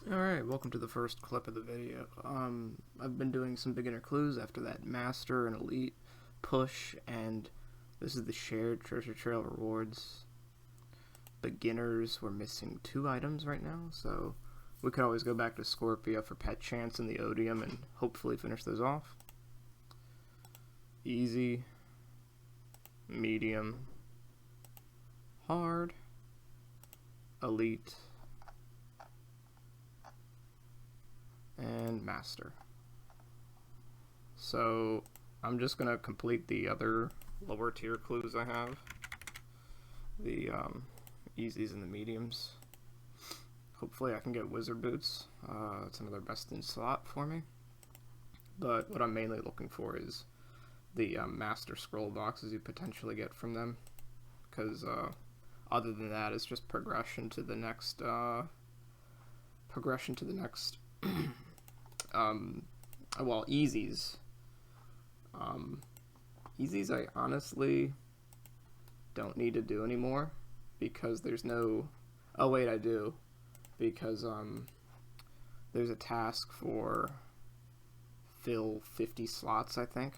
Alright, welcome to the first clip of the video. I've been doing some beginner clues after that Master and Elite push, and this is the shared treasure trail rewards. Beginners, we're missing 2 items right now, so we could always go back to Scorpia for Pet Chance and the Odium and hopefully finish those off. Easy, medium, hard, elite, and master. So I'm just gonna complete the other lower tier clues I have, the easies and the mediums. Hopefully I can get wizard boots. It's another best in slot for me, but what I'm mainly looking for is the master scroll boxes you potentially get from them, because other than that it's just progression to the next well, easies. Easies I honestly don't need to do anymore because there's no... Oh wait, I do. Because there's a task for fill 50 slots, I think.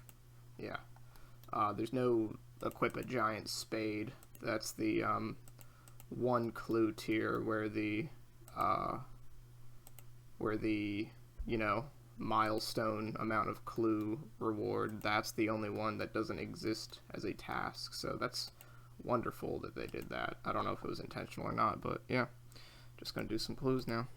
Yeah. There's no equip a giant spade. That's the one clue tier where the you know, milestone amount of clue reward, that's the only one that doesn't exist as a task. So that's wonderful that they did that. I don't know if it was intentional or not, but yeah, just gonna do some clues now.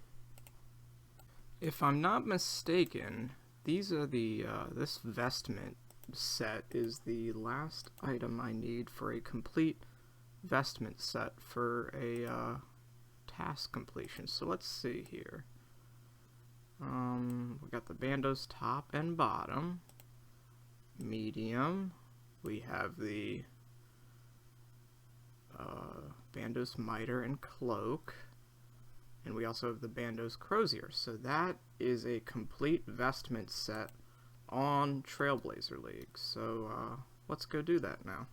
If I'm not mistaken, these are the this vestment set is the last item I need for a complete vestment set for a task completion. So let's see here. We got the bandos top and bottom. Medium. We have the bandos miter and cloak. And we also have the bandos crozier. So that is a complete vestment set on Trailblazer League. So let's go do that now.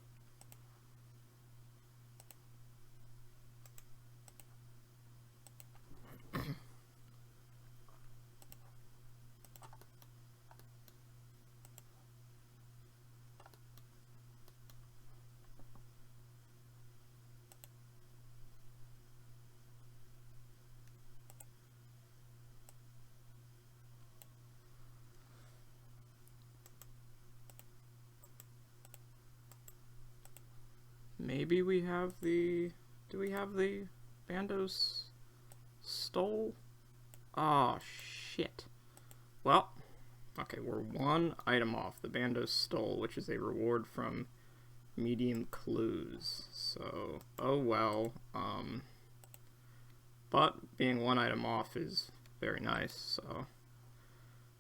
Maybe we have the... Do we have the bandos stole? Oh, shit. Well, okay, we're 1 item off the bandos stole, which is a reward from medium clues. So, oh well. But being 1 item off is very nice, so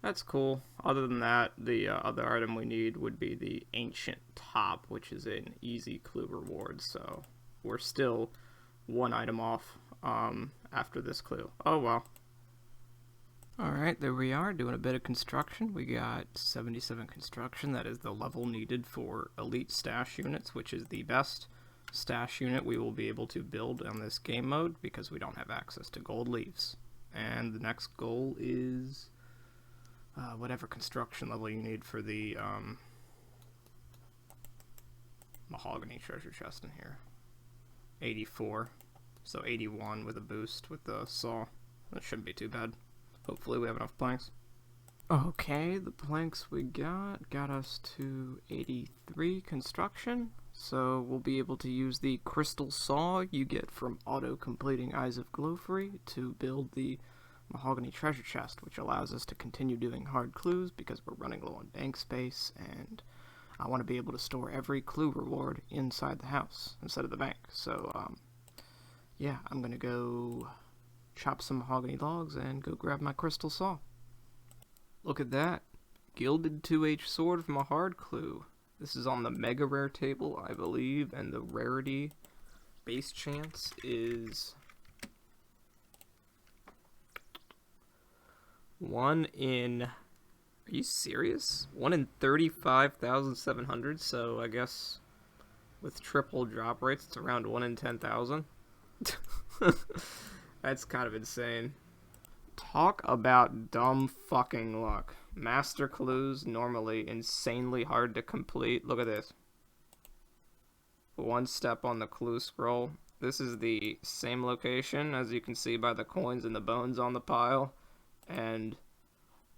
that's cool. Other than that, the other item we need would be the Ancient Top, which is an easy clue reward, so we're still 1 item off after this clue. Oh well. Alright, there we are, doing a bit of construction. We got 77 construction. That is the level needed for elite stash units, which is the best stash unit we will be able to build on this game mode because we don't have access to gold leaves. And the next goal is whatever construction level you need for the mahogany treasure chest in here. 84. So 81 with a boost with the saw. That shouldn't be too bad. Hopefully we have enough planks. Okay, the planks we got us to 83 construction. So we'll be able to use the crystal saw you get from auto-completing Eyes of Glowfree to build the mahogany treasure chest, which allows us to continue doing hard clues because we're running low on bank space, and I want to be able to store every clue reward inside the house instead of the bank. So yeah, I'm gonna go chop some mahogany logs and go grab my crystal saw. Look at that, gilded 2H sword from a hard clue. This is on the mega rare table, I believe, and the rarity base chance is 1 in... Are you serious? 1 in 35,700, so I guess with triple drop rates, it's around 1 in 10,000. That's kind of insane. Talk about dumb fucking luck. Master clues, normally insanely hard to complete. Look at this. One step on the clue scroll. This is the same location, as you can see by the coins and the bones on the pile. And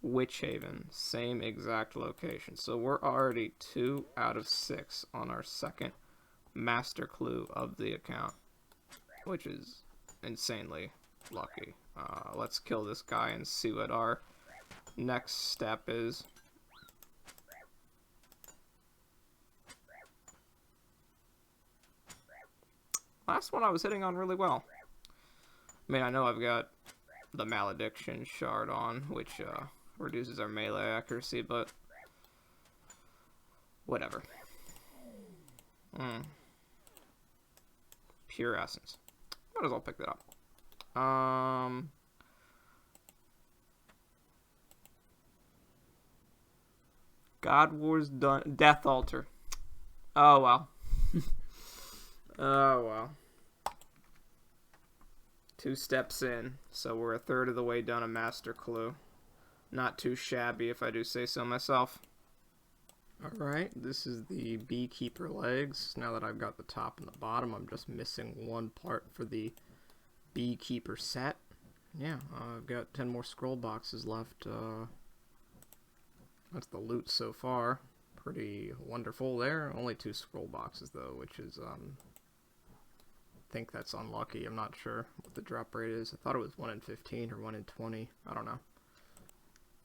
Witch Haven, same exact location. So we're already 2 out of 6 on our second master clue of the account, which is insanely lucky. Let's kill this guy and see what our next step is. Last one I was hitting on really well. I mean, I know I've got the Malediction shard on, which reduces our melee accuracy, but whatever. Pure Essence. Might as well pick that up. God War's done. Death Altar. Oh, well. Oh, well. 2 steps in, so we're a third of the way done a master clue. Not too shabby, if I do say so myself. Alright, this is the beekeeper legs. Now that I've got the top and the bottom, I'm just missing one part for the beekeeper set. Yeah, I've got 10 more scroll boxes left. That's the loot so far. Pretty wonderful there. Only 2 scroll boxes though, which is, I think that's unlucky. I'm not sure what the drop rate is. I thought it was 1 in 15 or 1 in 20. I don't know.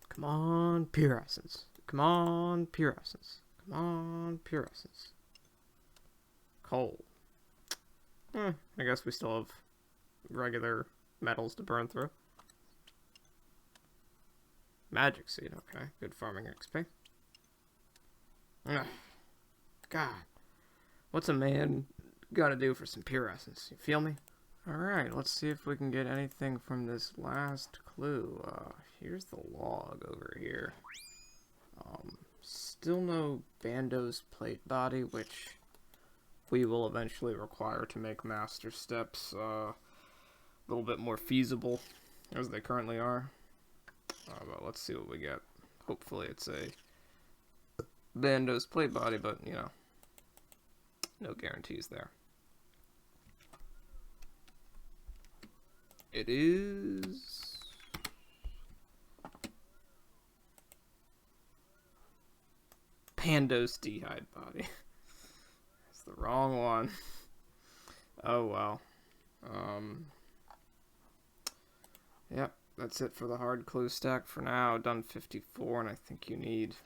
Come on, Pure Essence. Come on, Pure Essence. Come on, Pure Essence. Coal. I guess we still have regular metals to burn through. Magic Seed, okay. Good farming XP. Ugh. God. What's a man gotta do for some Pure Essence? You feel me? Alright, let's see if we can get anything from this last clue. Here's the log over here. Still no Bando's plate body, which we will eventually require to make master steps a little bit more feasible, as they currently are. But let's see what we get. Hopefully it's a Bando's plate body, but, you know, no guarantees there. It is... Pandos D'hide body. It's the wrong one. Oh well. Yep, that's it for the hard clue stack for now. Done 54, and I think you need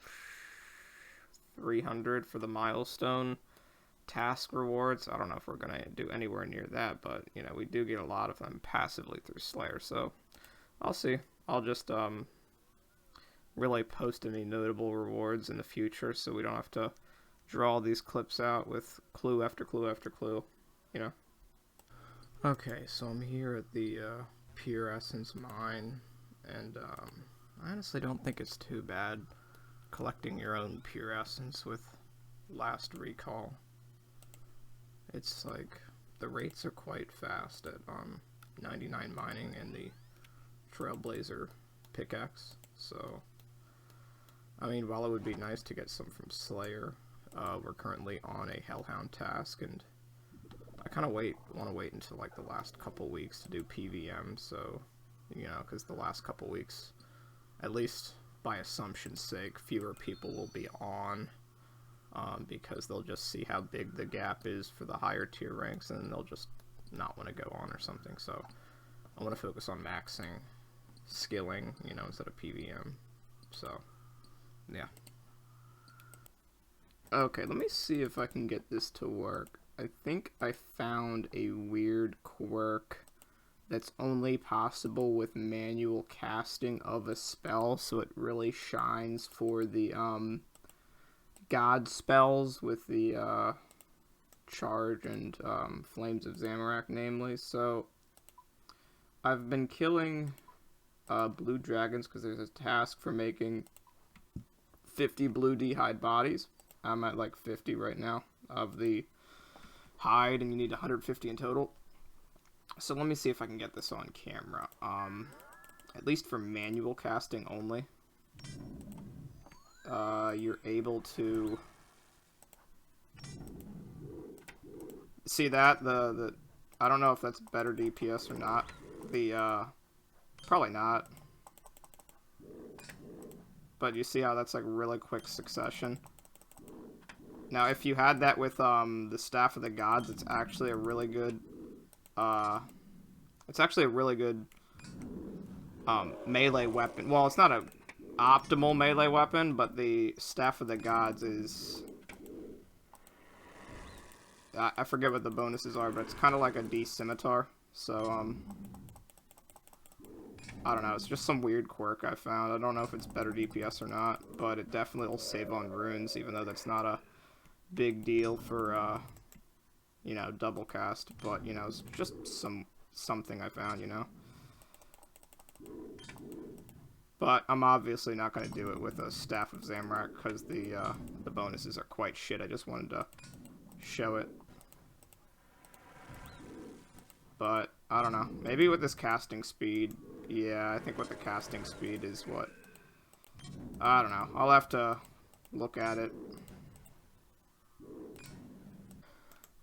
300 for the milestone task rewards. I don't know if we're gonna do anywhere near that, but you know, we do get a lot of them passively through Slayer, so I'll see. I'll just really post any notable rewards in the future so we don't have to draw these clips out with clue after clue after clue, you know. Okay, so I'm here at the Pure Essence mine, and I honestly don't think it's too bad collecting your own Pure Essence with Last Recall. It's like, the rates are quite fast at 99 mining and the Trailblazer pickaxe, so I mean, while it would be nice to get some from Slayer, we're currently on a Hellhound task, and I kind of want to wait until like the last couple weeks to do PVM, so, you know, because the last couple weeks, at least by assumption's sake, fewer people will be on, because they'll just see how big the gap is for the higher tier ranks, and they'll just not want to go on or something, so I want to focus on maxing, skilling, you know, instead of PVM, so... yeah. Okay, let me see if I can get this to work. I think I found a weird quirk that's only possible with manual casting of a spell, so it really shines for the god spells with the Charge and Flames of Zamorak, namely. So I've been killing blue dragons because there's a task for making 50 blue D'hide bodies. I'm at like 50 right now of the hide, and you need 150 in total. So let me see if I can get this on camera. at least for manual casting only, you're able to see that the I don't know if that's better DPS or not. Probably not. But you see how that's like really quick succession. Now, if you had that with the Staff of the Gods, it's actually a really good melee weapon. Well, it's not a optimal melee weapon, but the Staff of the Gods is, I forget what the bonuses are, but it's kind of like a D-Scimitar. So, I don't know. It's just some weird quirk I found. I don't know if it's better DPS or not, but it definitely will save on runes, even though that's not a big deal for, you know, double cast. But, you know, it's just something I found, you know. But I'm obviously not going to do it with a Staff of Zamorak because the bonuses are quite shit. I just wanted to show it. But, I don't know. Maybe with this casting speed. Yeah, I think with the casting speed is what... I don't know. I'll have to look at it.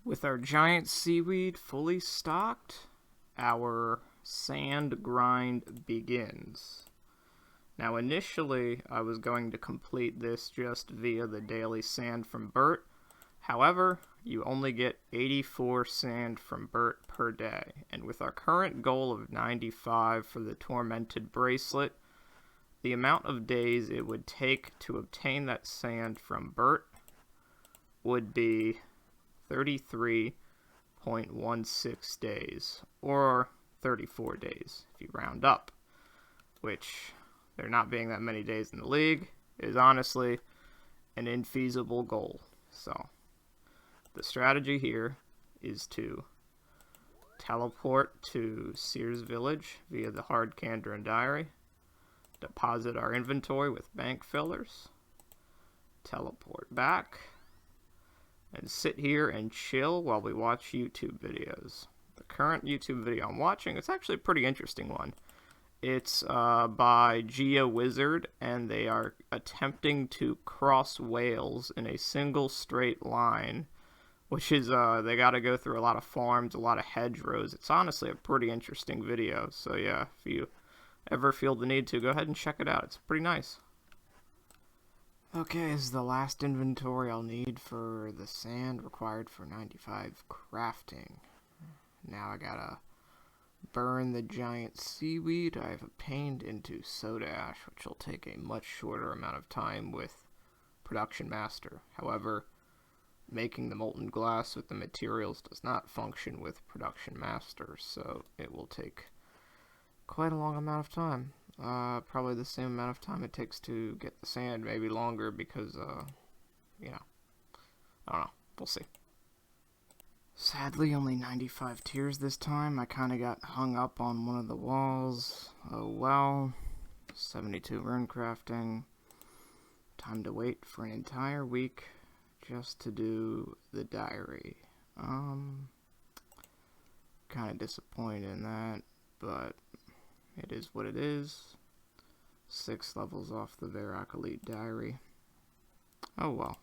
With our giant seaweed fully stocked, our sand grind begins. Now, initially, I was going to complete this just via the daily sand from Burt. However, you only get 84 sand from Burt per day, and with our current goal of 95 for the Tormented Bracelet, the amount of days it would take to obtain that sand from Burt would be 33.16 days, or 34 days if you round up, which, there not being that many days in the league, is honestly an infeasible goal. So, the strategy here is to teleport to Sears Village via the Hard Kandran Diary, deposit our inventory with bank fillers, teleport back, and sit here and chill while we watch YouTube videos. The current YouTube video I'm watching, it's actually a pretty interesting one. It's by GeoWizard, and they are attempting to cross Wales in a single straight line, which is, they gotta go through a lot of farms, a lot of hedgerows. It's honestly a pretty interesting video, so yeah, if you ever feel the need to, go ahead and check it out. It's pretty nice. Okay, this is the last inventory I'll need for the sand required for 95 crafting. Now I gotta burn the giant seaweed I've obtained into soda ash, which will take a much shorter amount of time with Production Master. However, making the molten glass with the materials does not function with Production Master, so it will take quite a long amount of time. Probably the same amount of time it takes to get the sand, maybe longer, because, you know, I don't know. We'll see. Sadly, only 95 tiers this time. I kind of got hung up on one of the walls. Oh well. 72 rune crafting. Time to wait for an entire week just to do the diary. Kind of disappointed in that, but it is what it is. 6 levels off the Varrock Elite Diary. Oh well.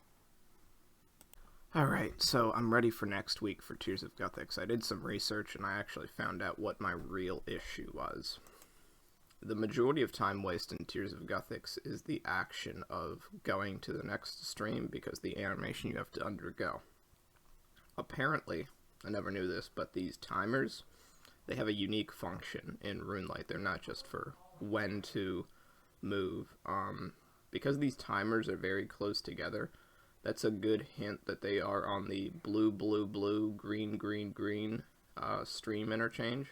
Alright, so I'm ready for next week for Tears of Gothics. I did some research and I actually found out what my real issue was. The majority of time wasted in Tears of Gothics is the action of going to the next stream because the animation you have to undergo. Apparently, I never knew this, but these timers, they have a unique function in RuneLight. They're not just for when to move. Because these timers are very close together, that's a good hint that they are on the blue, blue, blue, green, green, green stream interchange.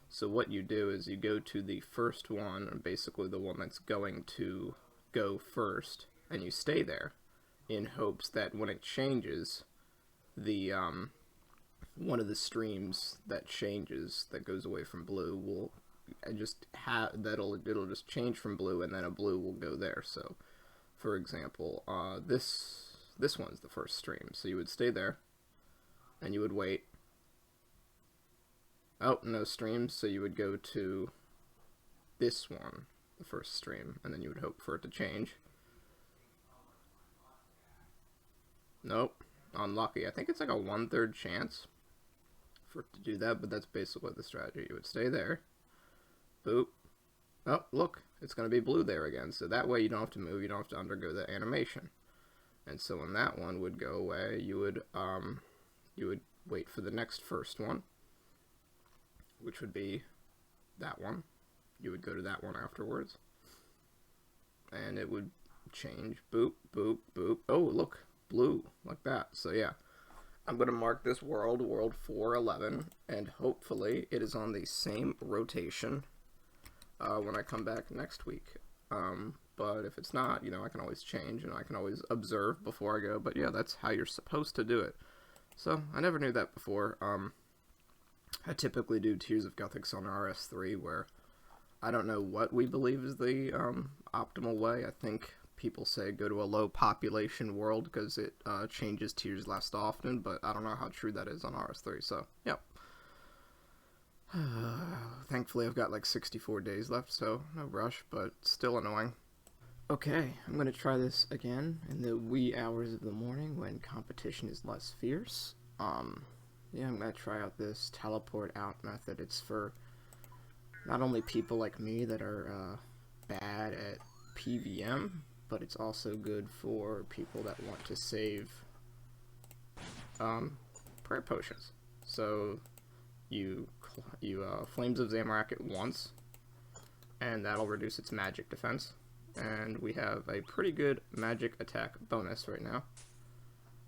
So what you do is you go to the first one, or basically the one that's going to go first, and you stay there in hopes that when it changes, the one of the streams that changes, that goes away from blue, will just have, it'll just change from blue, and then a blue will go there. So, for example, this one's the first stream, so you would stay there, and you would wait. Oh, no streams, so you would go to this one the first stream, and then you would hope for it to change. Nope. Unlucky. I think it's like a 1/3 chance for it to do that, but that's basically the strategy. You would stay there. Boop. Oh, look. It's going to be blue there again. So that way you don't have to move. You don't have to undergo the animation. And so when that one would go away, you would wait for the next first one, which would be that one. You would go to that one afterwards. And it would change. Boop, boop, boop. Oh, look. Blue. Like that. So yeah. I'm going to mark this world 411. And hopefully it is on the same rotation when I come back next week. But if it's not, you know, I can always change and I can always observe before I go. But yeah, that's how you're supposed to do it. So I never knew that before. I typically do Tears of Guthix on RS3, where I don't know what we believe is the optimal way. I think people say go to a low population world because it changes tiers less often, but I don't know how true that is on RS3. So yep. Thankfully I've got like 64 days left, so no rush, but still annoying. Okay, I'm going to try this again in the wee hours of the morning when competition is less fierce. Yeah, I'm going to try out this teleport out method. It's for not only people like me that are bad at PVM, but it's also good for people that want to save prayer potions. So you Flames of Zamorak it once, and that'll reduce its magic defense. And we have a pretty good magic attack bonus right now.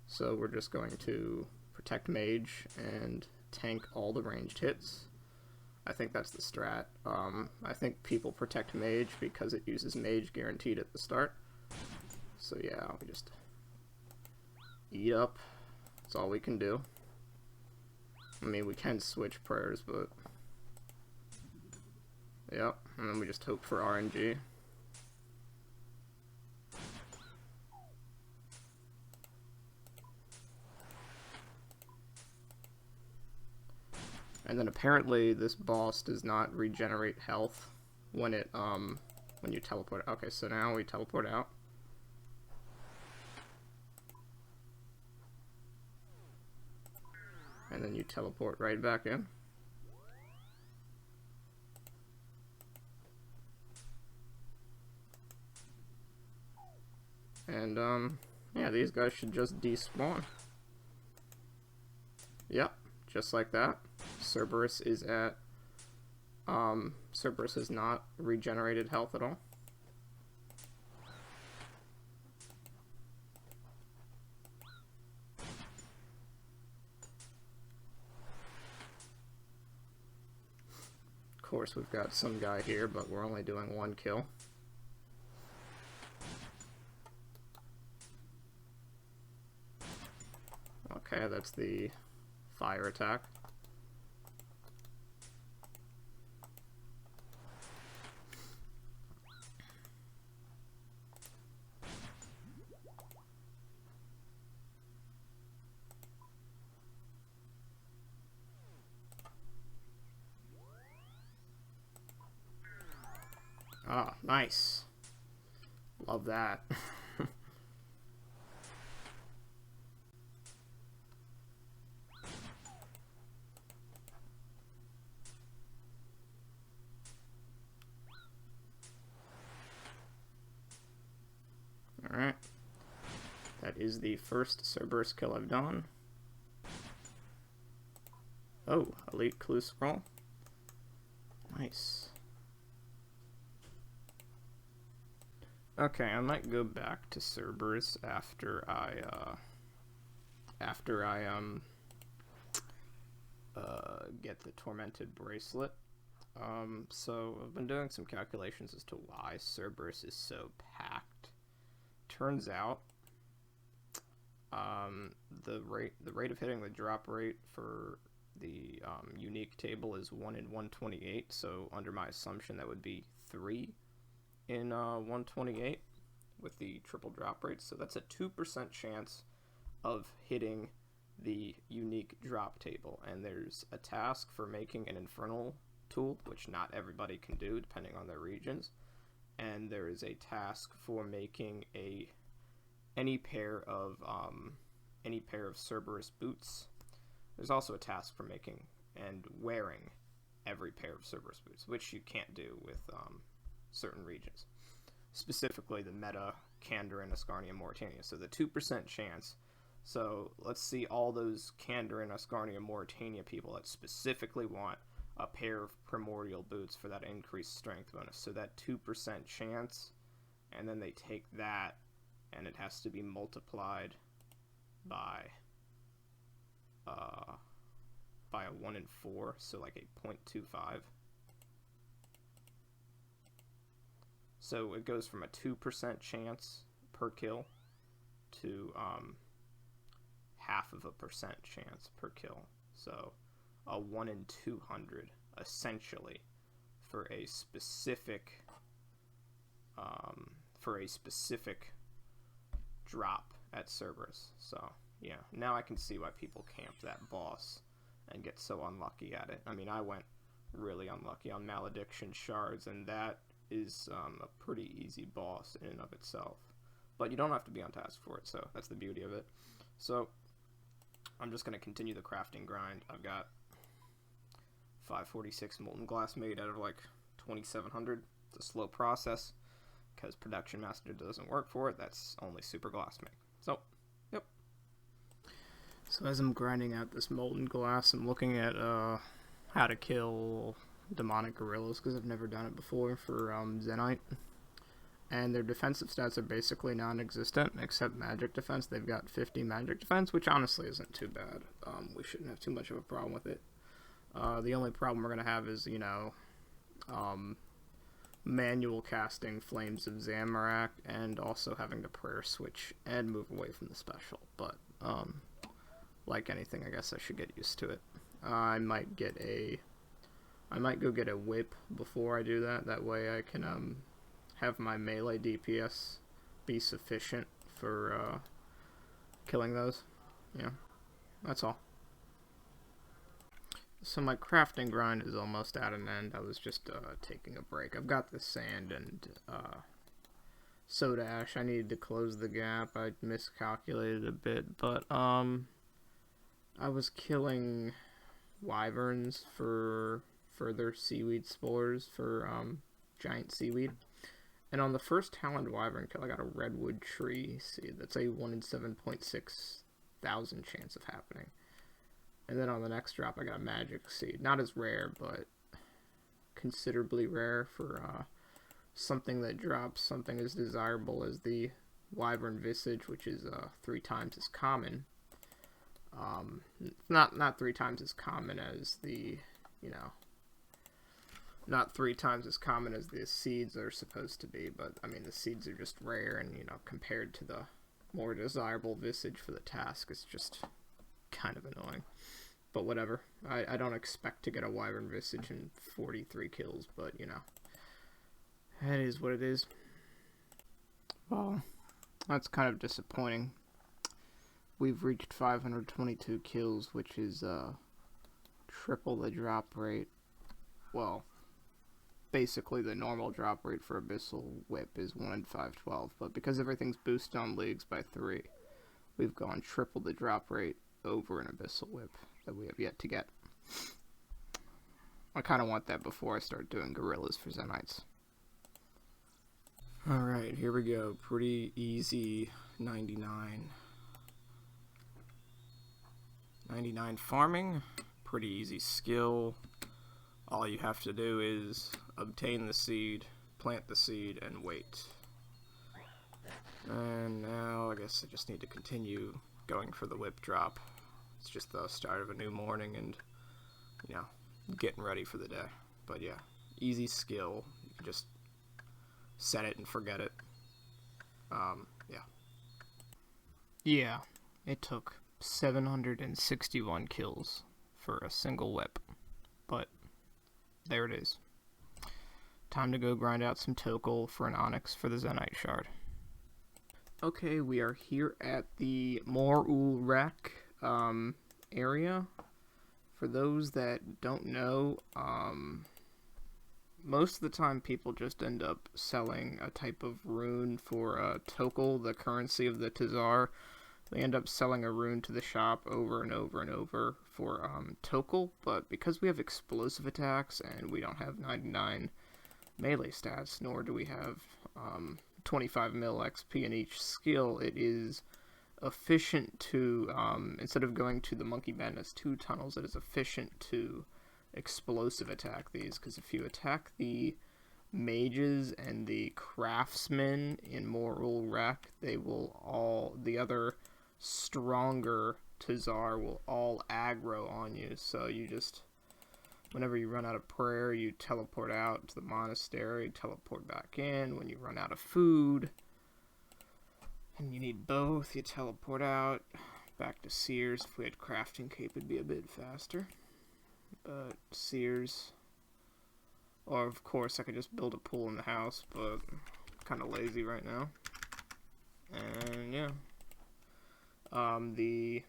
So we're just going to protect mage and tank all the ranged hits. I think that's the strat. I think people protect mage because it uses mage guaranteed at the start. So yeah, we just eat up. That's all we can do. I mean, we can switch prayers, but yep, and then we just hope for RNG. And then apparently this boss does not regenerate health when it when you teleport. Okay, so now we teleport out. And then you teleport right back in. And yeah, these guys should just despawn. Yep, just like that. Cerberus is at Cerberus has not regenerated health at all. Of course, we've got some guy here, but we're only doing 1 kill. Okay, that's the fire attack. Ah, nice. Love that. Alright. That is the first Cerberus kill I've done. Oh, Elite Clue Scroll. Nice. Okay, I might go back to Cerberus after I get the Tormented Bracelet. So I've been doing some calculations as to why Cerberus is so packed. Turns out, the rate of hitting the drop rate for the unique table is 1 in 128. So under my assumption, that would be 3 in 128 with the triple drop rate. So that's a 2% chance of hitting the unique drop table. And there's a task for making an infernal tool, which not everybody can do depending on their regions. And there is a task for making any pair of Cerberus boots. There's also a task for making and wearing every pair of Cerberus boots, which you can't do with certain regions. Specifically the meta, Kandarin, Ascarnia, Mauritania. So the 2% chance. So let's see all those Kandarin, Ascarnia, Mauritania people that specifically want a pair of primordial boots for that increased strength bonus. So that 2% chance, and then they take that, and it has to be multiplied by a 1 in 4, so like a 0.25. So it goes from a 2% chance per kill to 0.5% chance per kill. So a 1 in 200, essentially, for a specific drop at Cerberus. So yeah, now I can see why people camp that boss and get so unlucky at it. I mean, I went really unlucky on Malediction Shards, and that is a pretty easy boss in and of itself. But you don't have to be on task for it, so that's the beauty of it. So I'm just going to continue the crafting grind. I've got 546 molten glass made out of like 2700. It's a slow process because Production Master doesn't work for it. That's only super glass made. So, yep. So as I'm grinding out this molten glass, I'm looking at how to kill demonic gorillas because I've never done it before for Zenyte. And their defensive stats are basically non-existent, except magic defense. They've got 50 magic defense, which honestly isn't too bad. We shouldn't have too much of a problem with it. The only problem we're going to have is, you know, manual casting Flames of Zamorak and also having to prayer switch and move away from the special. But, like anything, I guess I should get used to it. I might go get a whip before I do that. That way I can, have my melee DPS be sufficient for killing those. Yeah, that's all. So my crafting grind is almost at an end. I was just taking a break. I've got the sand and soda ash. I needed to close the gap. I miscalculated a bit, but I was killing wyverns for further seaweed spores for giant seaweed. And on the first Taloned Wyvern kill, I got a redwood tree seed. That's a 1 in 7.6 thousand chance of happening. And then on the next drop, I got a magic seed. Not as rare, but considerably rare for something that drops something as desirable as the Wyvern Visage, which is 3 times as common. Not 3 times as common as the, you know, not 3 times as common as the seeds are supposed to be, but I mean the seeds are just rare, and you know, compared to the more desirable Visage for the task, it's just kind of annoying. But whatever. I don't expect to get a Wyvern Visage in 43 kills, but you know, that is what it is. Well, that's kind of disappointing. We've reached 522 kills, which is triple the drop rate. Well, basically the normal drop rate for Abyssal Whip is 1 in 512, but because everything's boosted on leagues by 3, we've gone triple the drop rate over an Abyssal Whip that we have yet to get. I kind of want that before I start doing gorillas for Zenytes. Alright, here we go. Pretty easy 99. 99 farming, pretty easy skill. All you have to do is obtain the seed, plant the seed, and wait. And now I guess I just need to continue going for the whip drop. It's just the start of a new morning and, you know, getting ready for the day. But yeah, easy skill. You can just set it and forget it. Yeah. Yeah, it took 761 kills for a single whip. But there it is. Time to go grind out some Tokel for an Onyx for the Zenyte Shard. Okay, we are here at the Mor-Ul Rek area. For those that don't know, most of the time people just end up selling a type of rune for Tokel, the currency of the Tazar. They end up selling a rune to the shop over and over and over for Tokel, but because we have explosive attacks and we don't have 99 melee stats, nor do we have 25 mil XP in each skill, it is efficient to, instead of going to the Monkey Madness 2 tunnels, it is efficient to explosive attack these, because if you attack the mages and the craftsmen in Moral Wreck, they will all, the other stronger Tazar will all aggro on you, so you just, whenever you run out of prayer, you teleport out to the monastery, teleport back in. When you run out of food, and you need both, you teleport out, back to Sears. If we had crafting cape, it'd be a bit faster. But Sears, or of course I could just build a pool in the house, but I'm kind of lazy right now. And yeah, the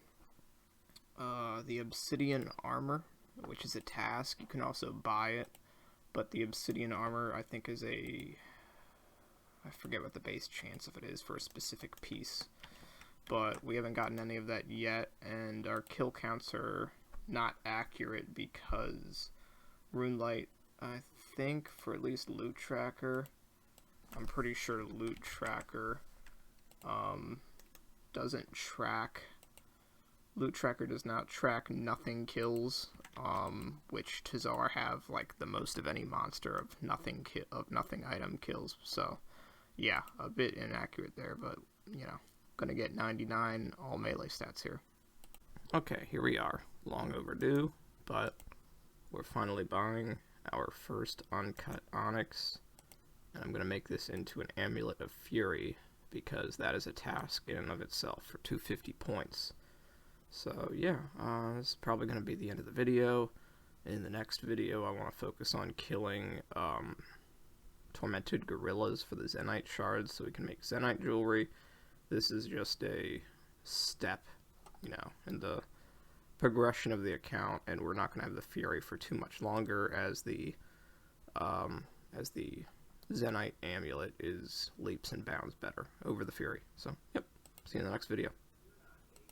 obsidian armor, which is a task, you can also buy it, but the obsidian armor I think is I forget what the base chance of it is for a specific piece, but we haven't gotten any of that yet, and our kill counts are not accurate because Runelight, I think, for at least Loot Tracker, I'm pretty sure Loot Tracker doesn't track, Loot Tracker does not track nothing kills, which Tazar have like the most of any monster of nothing item kills. So yeah, a bit inaccurate there, but you know, gonna get 99 all melee stats here. Okay, here we are. Long overdue, but we're finally buying our first uncut onyx, and I'm gonna make this into an Amulet of Fury because that is a task in and of itself for 250 points. So yeah, this is probably going to be the end of the video. In the next video, I want to focus on killing tormented gorillas for the Zenite shards so we can make Zenite jewelry. This is just a step, you know, in the progression of the account, and we're not going to have the Fury for too much longer as the Zenite amulet is leaps and bounds better over the Fury. So, yep, see you in the next video.